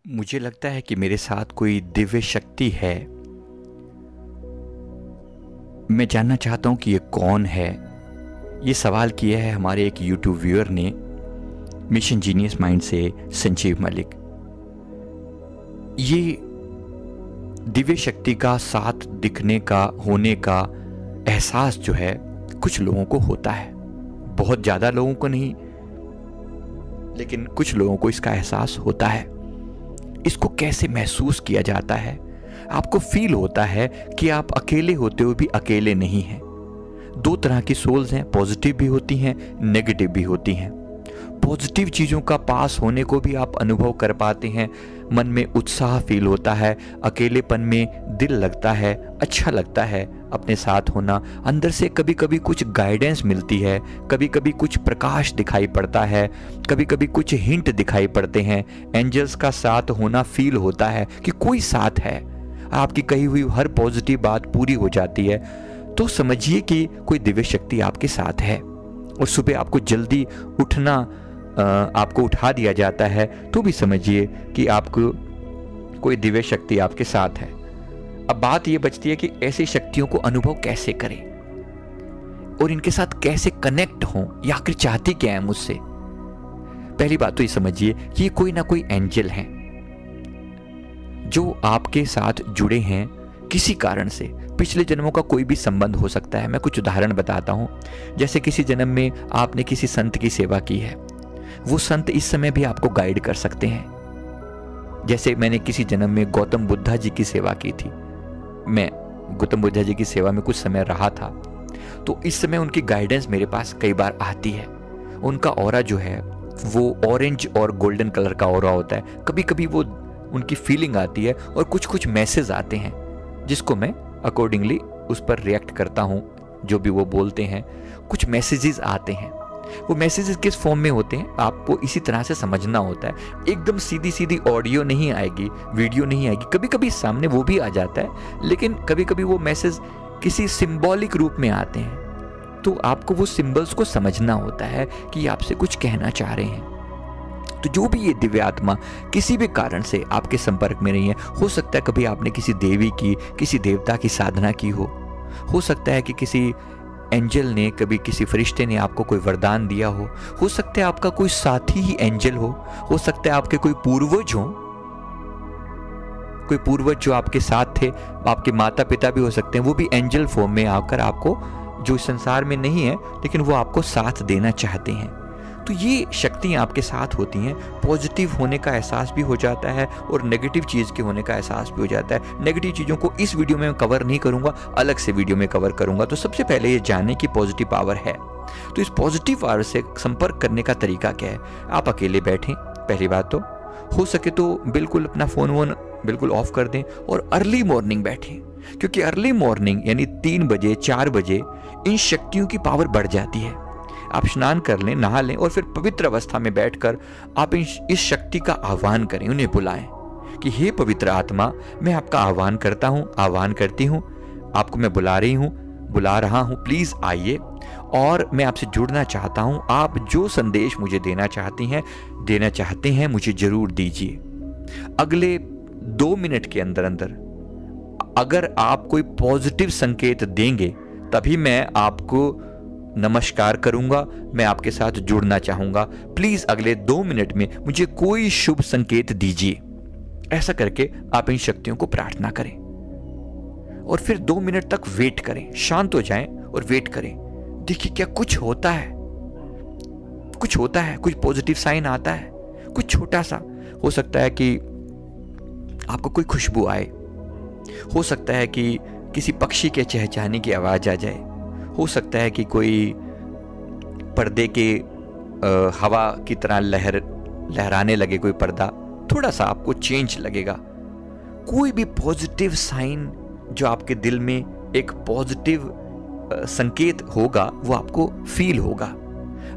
मुझे लगता है कि मेरे साथ कोई दिव्य शक्ति है। मैं जानना चाहता हूँ कि ये कौन है। ये सवाल किया है हमारे एक यूट्यूब व्यूअर ने, मिशन जीनियस माइंड से संजीव मलिक। ये दिव्य शक्ति का साथ दिखने का, होने का एहसास जो है कुछ लोगों को होता है, बहुत ज़्यादा लोगों को नहीं, लेकिन कुछ लोगों को इसका एहसास होता है। इसको कैसे महसूस किया जाता है? आपको फील होता है कि आप अकेले होते हुए भी अकेले नहीं हैं। दो तरह की सोल्स हैं, पॉजिटिव भी होती हैं, नेगेटिव भी होती हैं। पॉजिटिव चीज़ों का पास होने को भी आप अनुभव कर पाते हैं, मन में उत्साह फील होता है, अकेलेपन में दिल लगता है, अच्छा लगता है अपने साथ होना। अंदर से कभी कभी कुछ गाइडेंस मिलती है, कभी कभी कुछ प्रकाश दिखाई पड़ता है, कभी कभी कुछ हिंट दिखाई पड़ते हैं। एंजल्स का साथ होना फील होता है कि कोई साथ है, आपकी कही हुई हर पॉजिटिव बात पूरी हो जाती है। तो समझिए कि कोई दिव्य शक्ति आपके साथ है। और सुबह आपको जल्दी उठना, आपको उठा दिया जाता है, तो भी समझिए कि आपको कोई दिव्य शक्ति आपके साथ है। अब बात यह बचती है कि ऐसी शक्तियों को अनुभव कैसे करें और इनके साथ कैसे कनेक्ट हों, या आखिर चाहती क्या है मुझसे। पहली बात तो ये समझिए कि ये कोई ना कोई एंजल हैं जो आपके साथ जुड़े हैं किसी कारण से। पिछले जन्मों का कोई भी संबंध हो सकता है। मैं कुछ उदाहरण बताता हूं। जैसे किसी जन्म में आपने किसी संत की सेवा की है, वो संत इस समय भी आपको गाइड कर सकते हैं। जैसे मैंने किसी जन्म में गौतम बुद्धा जी की सेवा की थी। मैं गौतम बुद्धा जी की सेवा में कुछ समय रहा था, तो इस समय उनकी गाइडेंस मेरे पास कई बार आती है। उनका ऑरा जो है वो ऑरेंज और गोल्डन कलर का ऑरा होता है। कभी कभी वो उनकी फीलिंग आती है और कुछ कुछ मैसेज आते हैं, जिसको मैं अकॉर्डिंगली उस पर रिएक्ट करता हूं। जो भी वो बोलते हैं, कुछ मैसेजेस आते हैं। वो मैसेजेस किस फॉर्म में होते हैं आपको इसी तरह से समझना होता है। एकदम सीधी सीधी ऑडियो नहीं आएगी, वीडियो नहीं आएगी। कभी कभी सामने वो भी आ जाता है, लेकिन कभी कभी वो मैसेज किसी सिंबॉलिक रूप में आते हैं। तो आपको वो सिंबल्स को समझना होता है कि आपसे कुछ कहना चाह रहे हैं। तो जो भी ये दिव्य आत्मा किसी भी कारण से आपके संपर्क में नहीं है, हो सकता है कभी आपने किसी देवी की, किसी देवता की साधना की हो सकता है कि किसी एंजल ने, कभी किसी फरिश्ते ने आपको कोई वरदान दिया हो सकता है आपका कोई साथी ही एंजल हो सकता है आपके कोई पूर्वज हो, कोई पूर्वज जो आपके साथ थे, आपके माता पिता भी हो सकते हैं, वो भी एंजल फॉर्म में आकर आपको, जो इस संसार में नहीं है लेकिन वो आपको साथ देना चाहते हैं। तो ये शक्तियाँ आपके साथ होती हैं। पॉजिटिव होने का एहसास भी हो जाता है और नेगेटिव चीज़ के होने का एहसास भी हो जाता है। नेगेटिव चीज़ों को इस वीडियो में मैं कवर नहीं करूँगा, अलग से वीडियो में कवर करूँगा। तो सबसे पहले ये जाने की पॉजिटिव पावर है। तो इस पॉजिटिव पावर से संपर्क करने का तरीका क्या है? आप अकेले बैठें, पहली बात तो हो सके तो बिल्कुल अपना फ़ोन वोन बिल्कुल ऑफ कर दें और अर्ली मॉर्निंग बैठें, क्योंकि अर्ली मॉर्निंग यानी 3 बजे 4 बजे इन शक्तियों की पावर बढ़ जाती है। आप स्नान कर लें, नहा लें और फिर पवित्र अवस्था में बैठकर आप इस शक्ति का आह्वान करें, उन्हें बुलाएं कि हे पवित्र आत्मा, मैं आपका आह्वान करता हूँ, आह्वान करती हूँ, आपको मैं बुला रही हूँ, बुला रहा हूँ, प्लीज़ आइए और मैं आपसे जुड़ना चाहता हूँ। आप जो संदेश मुझे देना चाहते हैं मुझे जरूर दीजिए। अगले 2 मिनट के अंदर अंदर अगर आप कोई पॉजिटिव संकेत देंगे तभी मैं आपको नमस्कार करूंगा, मैं आपके साथ जुड़ना चाहूंगा। प्लीज अगले 2 मिनट में मुझे कोई शुभ संकेत दीजिए। ऐसा करके आप इन शक्तियों को प्रार्थना करें और फिर 2 मिनट तक वेट करें, शांत हो जाएं और वेट करें। देखिए क्या कुछ होता है, कुछ पॉजिटिव साइन आता है, कुछ छोटा सा। हो सकता है कि आपको कोई खुशबू आए, हो सकता है कि किसी पक्षी के चहचहाने की आवाज आ जाए, हो सकता है कि कोई पर्दे के हवा की तरह लहराने लगे, कोई पर्दा थोड़ा सा आपको चेंज लगेगा। कोई भी पॉजिटिव साइन जो आपके दिल में एक पॉजिटिव संकेत होगा वो आपको फील होगा।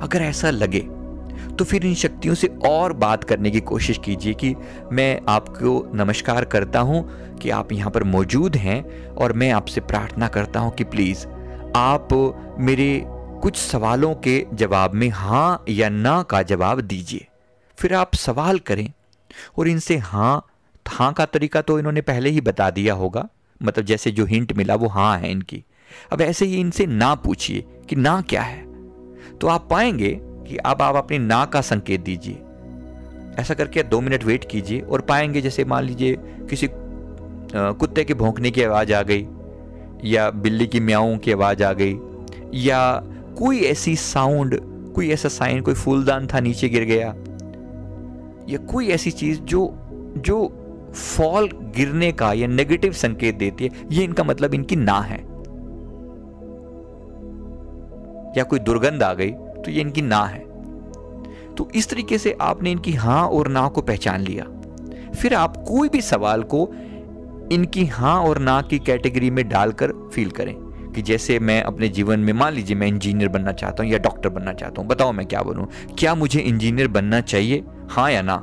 अगर ऐसा लगे तो फिर इन शक्तियों से और बात करने की कोशिश कीजिए कि मैं आपको नमस्कार करता हूं कि आप यहां पर मौजूद हैं और मैं आपसे प्रार्थना करता हूं कि प्लीज आप मेरे कुछ सवालों के जवाब में हाँ या ना का जवाब दीजिए। फिर आप सवाल करें और इनसे हाँ का तरीका तो इन्होंने पहले ही बता दिया होगा, मतलब जैसे जो हिंट मिला वो हाँ है इनकी। अब ऐसे ही इनसे ना पूछिए कि ना क्या है, तो आप पाएंगे कि अब आप अपनी ना का संकेत दीजिए। ऐसा करके 2 मिनट वेट कीजिए और पाएंगे, जैसे मान लीजिए किसी कुत्ते के भौंकने की आवाज़ आ गई, या बिल्ली की म्याऊं की आवाज़ आ गई, या कोई ऐसी साउंड, कोई ऐसा साइन, कोई फूलदान था नीचे गिर गया, या कोई ऐसी चीज़ जो फॉल गिरने का या नेगेटिव संकेत देती है, ये इनका मतलब इनकी ना है। या कोई दुर्गंध आ गई तो ये इनकी ना है। तो इस तरीके से आपने इनकी हाँ और ना को पहचान लिया। फिर आप कोई भी सवाल को इनकी हाँ और ना की कैटेगरी में डालकर फील करें कि जैसे मैं अपने जीवन में, मान लीजिए मैं इंजीनियर बनना चाहता हूं या डॉक्टर बनना चाहता हूं, बताओ मैं क्या बनूं, क्या मुझे इंजीनियर बनना चाहिए, हाँ या ना?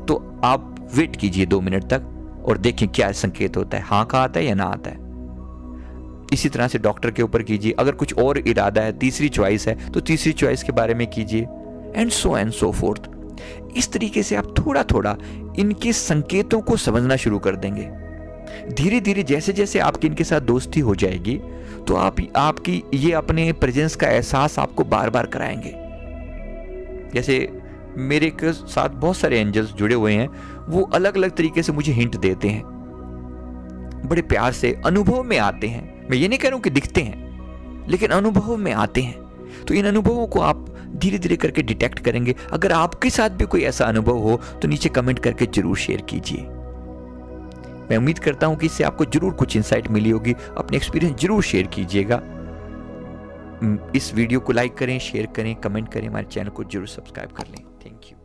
तो आप वेट कीजिए 2 मिनट तक और देखें क्या संकेत होता है, हाँ का आता है या ना आता है। इसी तरह से डॉक्टर के ऊपर कीजिए। अगर कुछ और इरादा है, तीसरी चॉइस है, तो तीसरी चॉइस के बारे में कीजिए, एंड सो फोर्थ। इस तरीके से आप थोड़ा थोड़ा इनके संकेतों को समझना शुरू कर देंगे। धीरे धीरे जैसे जैसे आपकी इनके साथ दोस्ती हो जाएगी, तो आपकी ये अपने प्रेजेंस का एहसास आपको बार बार कराएंगे। जैसे मेरे के साथ बहुत सारे एंजल्स जुड़े हुए हैं, वो अलग अलग तरीके से मुझे हिंट देते हैं, बड़े प्यार से अनुभव में आते हैं। मैं ये नहीं कह रहा हूं कि दिखते हैं, लेकिन अनुभव में आते हैं। तो इन अनुभवों को आप धीरे धीरे करके डिटेक्ट करेंगे। अगर आपके साथ भी कोई ऐसा अनुभव हो तो नीचे कमेंट करके जरूर शेयर कीजिए। मैं उम्मीद करता हूं कि इससे आपको जरूर कुछ इंसाइट मिली होगी। अपने एक्सपीरियंस जरूर शेयर कीजिएगा। इस वीडियो को लाइक करें, शेयर करें, कमेंट करें, हमारे चैनल को जरूर सब्सक्राइब कर लें। Thank you.